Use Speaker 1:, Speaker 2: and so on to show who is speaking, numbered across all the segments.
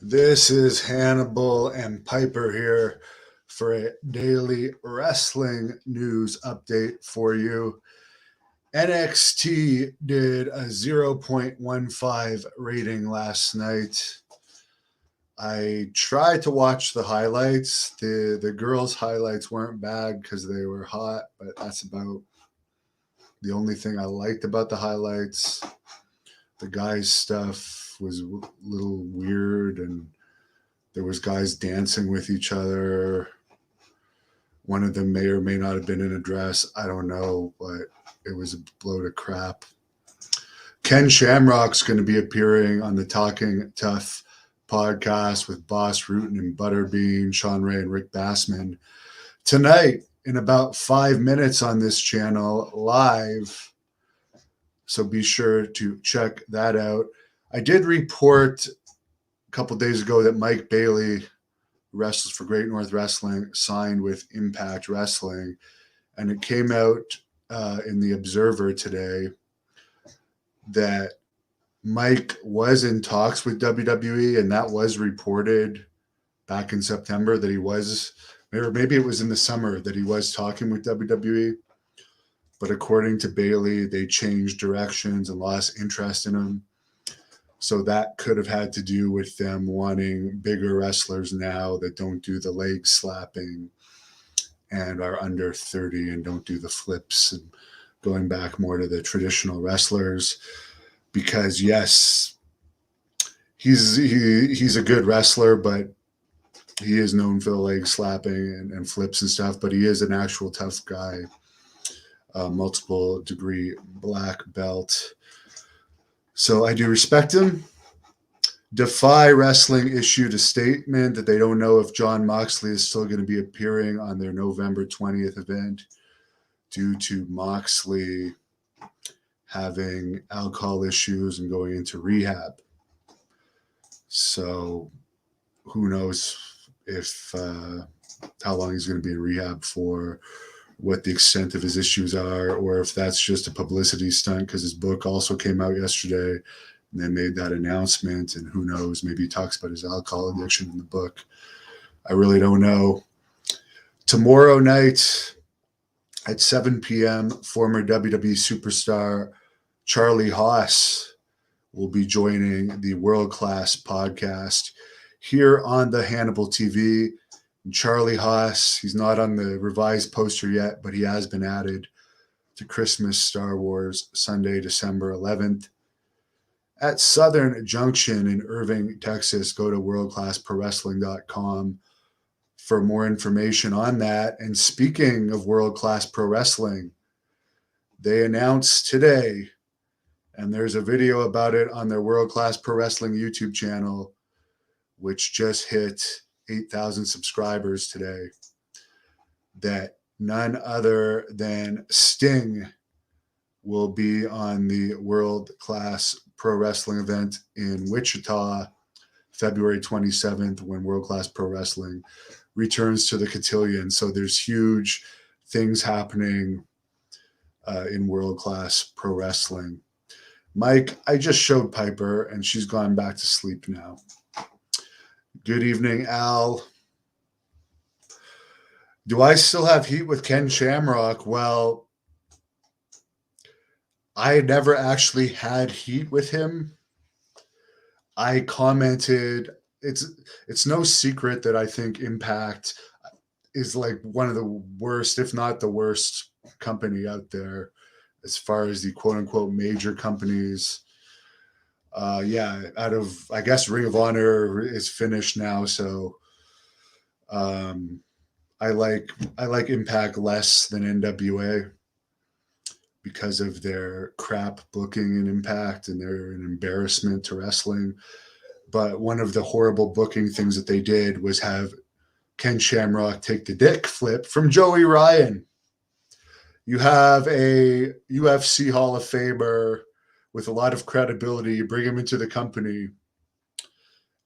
Speaker 1: This is Hannibal and Piper here for a daily wrestling news update for you. NXT did a 0.15 rating last night. I tried to watch the highlights. The girls' highlights weren't bad because they were hot, but that's about the only thing I liked about the highlights. The guys' stuff was a little weird, and there was guys dancing with each other. One of them may or may not have been in a dress. I don't know, but it was a load of crap. Ken Shamrock's going to be appearing on the Talking Tough podcast with Boss Rutan and Butterbean, Sean Ray, and Rick Bassman tonight in about 5 minutes on this channel live. So be sure to check that out. I did report a couple days ago that Mike Bailey, who wrestles for Great North Wrestling, signed with Impact Wrestling, and it came out in the Observer today that Mike was in talks with WWE, and that was reported back in September that he was, or maybe it was in the summer that he was talking with WWE. But according to Bailey, they changed directions and lost interest in him. So that could have had to do with them wanting bigger wrestlers now that don't do the leg slapping and are under 30 and don't do the flips, and going back more to the traditional wrestlers. Because yes, he's a good wrestler, but he is known for the leg slapping and flips and stuff. But he is an actual tough guy, multiple degree black belt. So I do respect him. Defy Wrestling issued a statement that they don't know if Jon Moxley is still going to be appearing on their November 20th event due to Moxley having alcohol issues and going into rehab. So who knows if how long he's going to be in rehab for, what the extent of his issues are, or if that's just a publicity stunt because his book also came out yesterday and they made that announcement, and who knows, maybe he talks about his alcohol addiction in the book. I really don't know. Tomorrow night at 7 p.m., former WWE superstar Charlie Haas will be joining the World Class podcast here on the Hannibal TV. And Charlie Haas, he's not on the revised poster yet, but he has been added to Christmas Star Wars Sunday, December 11th at Southern Junction in Irving, Texas. Go to worldclassprowrestling.com for more information on that. And speaking of World Class Pro Wrestling, they announced today, and there's a video about it on their World Class Pro Wrestling YouTube channel, which just hit 8,000 subscribers today, that none other than Sting will be on the World Class Pro Wrestling event in Wichita, February 27th, when World Class Pro Wrestling returns to the cotillion. So there's huge things happening in World Class Pro Wrestling. Mike, I just showed Piper, and she's gone back to sleep now. Good evening, Al. Do I still have heat with Ken Shamrock? Well, I never actually had heat with him. I commented, it's no secret that I think Impact is like one of the worst, if not the worst company out there as far as the quote unquote major companies. Out of, I guess, Ring of Honor is finished now, so I like Impact less than NWA because of their crap booking in Impact, and they're an embarrassment to wrestling. But one of the horrible booking things that they did was have Ken Shamrock take the dick flip from Joey Ryan. You have a UFC Hall of Famer with a lot of credibility, you bring him into the company,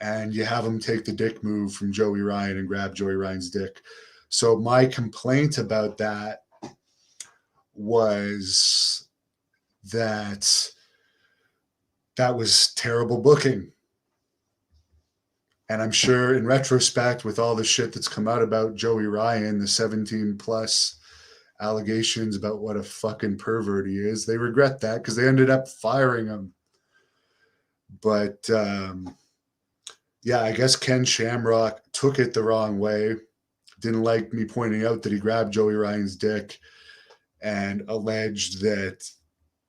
Speaker 1: and you have him take the dick move from Joey Ryan and grab Joey Ryan's dick. So my complaint about that was that was terrible booking. And I'm sure in retrospect, with all the shit that's come out about Joey Ryan, the 17 plus allegations about what a fucking pervert he is, they regret that because they ended up firing him. But yeah, I guess Ken Shamrock took it the wrong way. Didn't like me pointing out that he grabbed Joey Ryan's dick and alleged that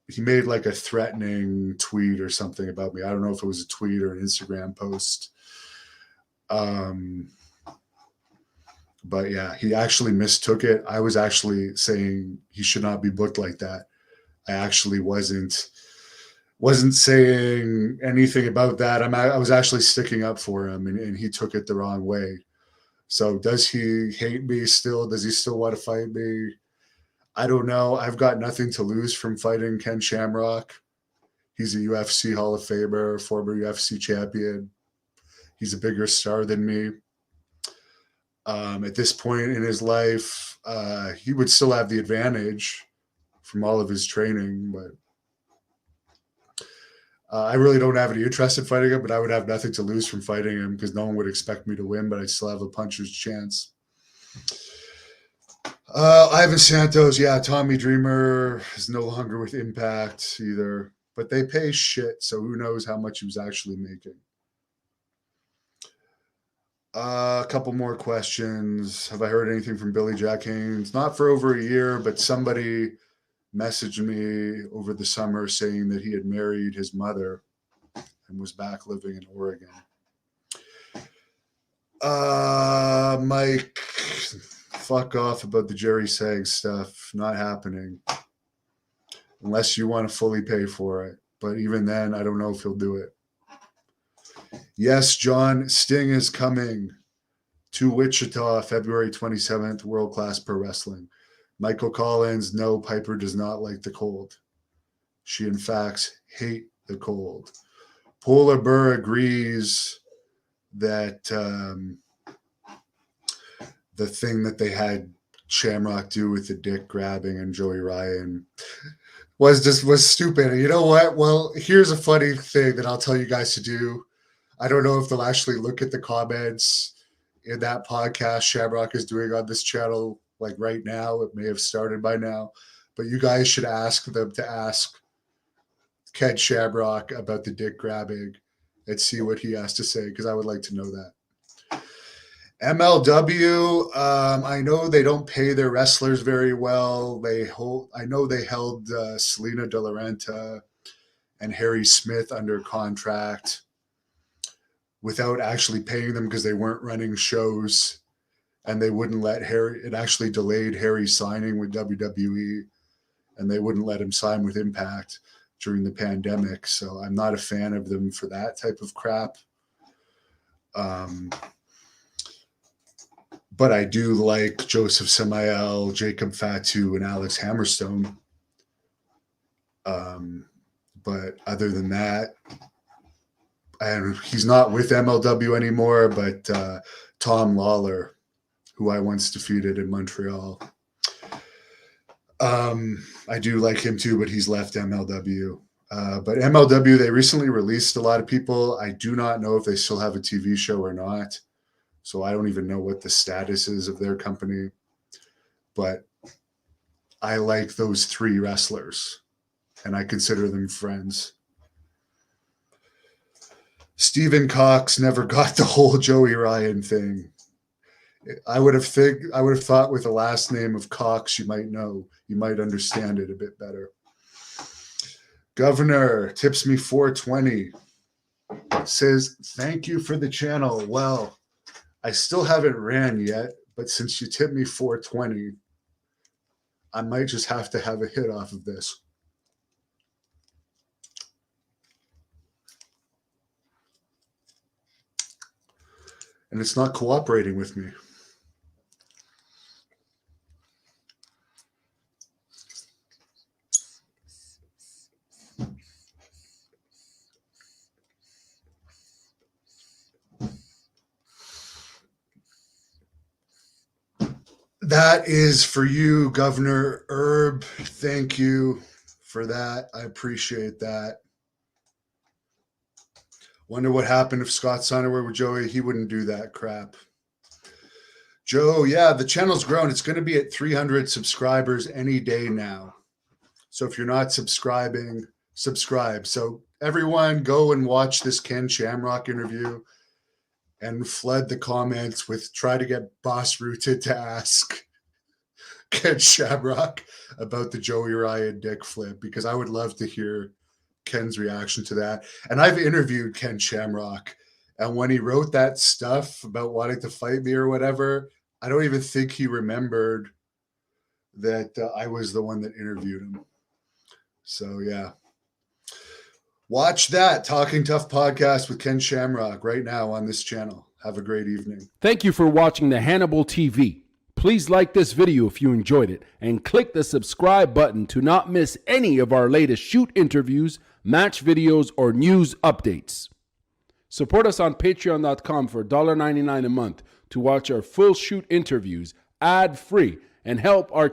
Speaker 1: he made like a threatening tweet or something about me. I don't know if it was a tweet or an Instagram post. But yeah, he actually mistook it. I was actually saying he should not be booked like that. I actually wasn't saying anything about that. I was actually sticking up for him, and he took it the wrong way. So does he hate me still? Does he still want to fight me? I don't know. I've got nothing to lose from fighting Ken Shamrock. He's a UFC Hall of Famer, former UFC champion. He's a bigger star than me. At this point in his life, he would still have the advantage from all of his training, but I really don't have any interest in fighting him, but I would have nothing to lose from fighting him because no one would expect me to win, but I still have a puncher's chance. Ivan Santos, yeah, Tommy Dreamer is no longer with Impact either, but they pay shit, so who knows how much he was actually making. A couple more questions. Have I heard anything from Billy Jack Haynes? Not for over a year, but somebody messaged me over the summer saying that he had married his mother and was back living in Oregon. Mike, fuck off about the Jerry Sag stuff. Not happening. Unless you want to fully pay for it. But even then, I don't know if he'll do it. Yes, John, Sting is coming to Wichita, February 27th, World Class Pro Wrestling. Michael Collins, no, Piper does not like the cold. She, in fact, hate the cold. Polar Burr agrees that the thing that they had Shamrock do with the dick grabbing and Joey Ryan was stupid. And you know what? Well, here's a funny thing that I'll tell you guys to do. I don't know if they'll actually look at the comments in that podcast Shamrock is doing on this channel like right now. It may have started by now, but you guys should ask them to ask Ken Shamrock about the dick grabbing and see what he has to say, because I would like to know that. MLW, I know they don't pay their wrestlers very well. I know they held Selena De La Renta and Harry Smith under contract without actually paying them because they weren't running shows, and they wouldn't let Harry. It actually delayed Harry signing with WWE, and they wouldn't let him sign with Impact during the pandemic. So I'm not a fan of them for that type of crap. But I do like Joseph Samael, Jacob Fatu, and Alex Hammerstone. But other than that, and he's not with MLW anymore, but Tom Lawler, who I once defeated in Montreal. I do like him too, but he's left MLW. But MLW, they recently released a lot of people. I do not know if they still have a TV show or not. So I don't even know what the status is of their company. But I like those three wrestlers, and I consider them friends. Stephen Cox never got the whole Joey Ryan thing. I would have thought with the last name of Cox, you might understand it a bit better. Governor tips me $4.20. Says, thank you for the channel. Well, I still haven't ran yet, but since you tipped me $4.20, I might just have to have a hit off of this. And it's not cooperating with me. That is for you, Governor Herb. Thank you for that. I appreciate that. Wonder what happened if Scott Steiner were with Joey. He wouldn't do that crap. Joe, yeah, the channel's grown. It's going to be at 300 subscribers any day now. So if you're not subscribing, subscribe. So everyone go and watch this Ken Shamrock interview and flood the comments with try to get Boss Rooted to ask Ken Shamrock about the Joey Ryan dick flip, because I would love to hear Ken's reaction to that. And I've interviewed Ken Shamrock, and when he wrote that stuff about wanting to fight me or whatever, I don't even think he remembered that I was the one that interviewed him. So, yeah. Watch that Talking Tough podcast with Ken Shamrock right now on this channel. Have a great evening.
Speaker 2: Thank you for watching the Hannibal TV. Please like this video if you enjoyed it and click the subscribe button to not miss any of our latest shoot interviews, match videos, or news updates. Support us on patreon.com for $1.99 a month to watch our full shoot interviews ad-free and help our